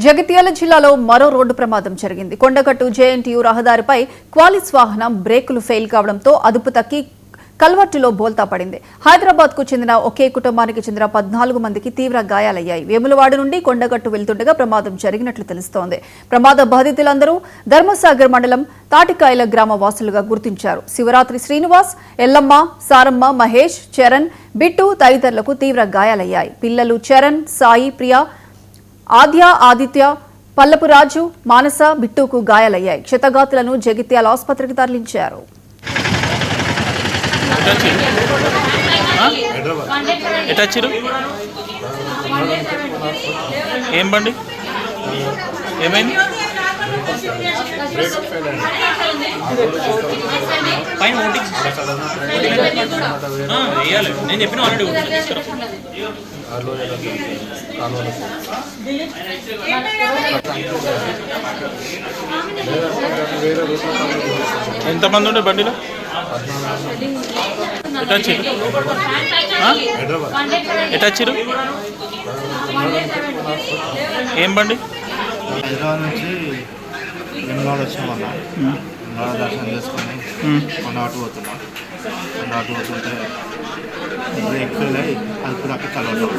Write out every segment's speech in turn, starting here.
జగిత్యాల జిల్లాలో మరో రోడ్డు ప్రమాదం జరిగింది. కొండగట్టు జేఎన్టీయూ రహదారిపై క్వాలిస్ వాహనం బ్రేకులు ఫెయిల్ కావడంతో అదుపు తక్కి కల్వర్టులో బోల్తా పడింది. హైదరాబాద్ కు చెందిన ఒకే కుటుంబానికి చెందిన 14 మందికి తీవ్ర గాయాలయ్యాయి. వేములవాడ నుండి కొండగట్టు వెళ్తుండగా ప్రమాదం జరిగినట్లు తెలుస్తోంది. ప్రమాద బాధితులందరూ ధర్మసాగర్ మండలం తాటికాయల గ్రామ వాసులుగా గుర్తించారు. శివరాత్రి శ్రీనివాస్, ఎల్లమ్మ, సారమ్మ, మహేష్, చరణ్, బిట్టు తదితరులకు తీవ్ర గాయాలయ్యాయి. పిల్లలు చరణ్, సాయి, ప్రియా, ఆదిత్య, పల్లపురాజు, మానస, బిట్టుకు గాయాలయ్యాయి. క్షతగాతులను జగిత్యాల ఆసుపత్రికి తరలించారు. ఏం బండి ఏమైంది? పైన వేయాలి. నేను చెప్పిన ఆల్రెడీ ఎంతమంది ఉండే బండిలో? ఎట్లా వచ్చారు? ఏం బండి? హైదరాబాద్ నుంచి వెంగళూరు వచ్చామన్నా. వెంగళూరు దర్శనం చేసుకొని కొండగట్టు పోతున్నాం. కొండగట్టు పోతుంటే బ్రేక్ ఫెయిల్ అయ్యి అదుపు దాకా కలవడం.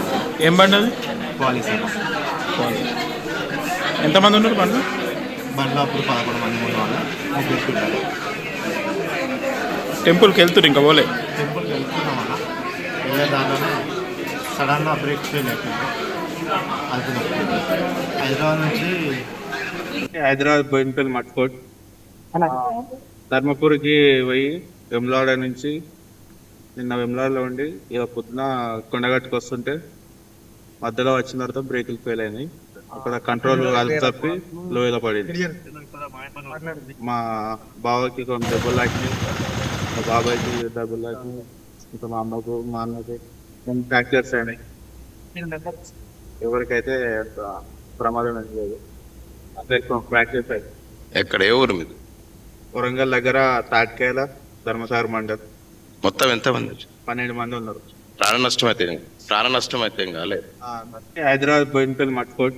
ఏం బండి అది? క్వాలిస్. ఎంతమంది ఉన్నారు బండి? బండిలో అప్పుడు 11 మంది ఉన్న వాళ్ళ ముగ్గురు పిల్లలు. టెంపుల్కి వెళ్తున్నారు ఇంకా పోలే? టెంపుల్కి వెళ్తున్నామన్నా. వెళ్ళే దాంట్లోనే సడన్గా బ్రేక్ ఫెయిల్ అయిపోయింది. అదుపు తప్పింది. హైదరాబాద్ నుంచి బోయినపల్లి మట్కోట్ ధర్మపూర్కి పోయి వెమ్లాడ నుంచి నిన్న వెమ్లాడలో ఉండి ఇక పొద్దున కొండగట్టుకు వస్తుంటే మధ్యలో వచ్చిన తర్వాత బ్రేకులు ఫెయిల్ అయినాయి. అక్కడ కంట్రోల్ అదుపు తప్పి లోయలో పడింది. మా బావకి కొన్ని దెబ్బలు లాకినాయి, మా బాబాయ్కి దెబ్బలు లాకినాయి, ఇంకా మా అమ్మకు మా అన్నకి కొన్ని ఫ్రాక్చర్స్ అయినాయి. ఎవరికైతే ప్రమాదం ఏం లేదు. ఫ్రాక్చర్స్ అయినాయి. ఎక్కడ ఏ ఊరు మీద? వరంగల్ దగ్గర తాటికాయల ధర్మసాగర్ మండల్. మొత్తం ఎంతమంది? 12 మంది ఉన్నారు. ప్రాణ నష్టం అయితే ఏం కాలేదు. హైదరాబాద్ బోయినపల్లి మట్కోట్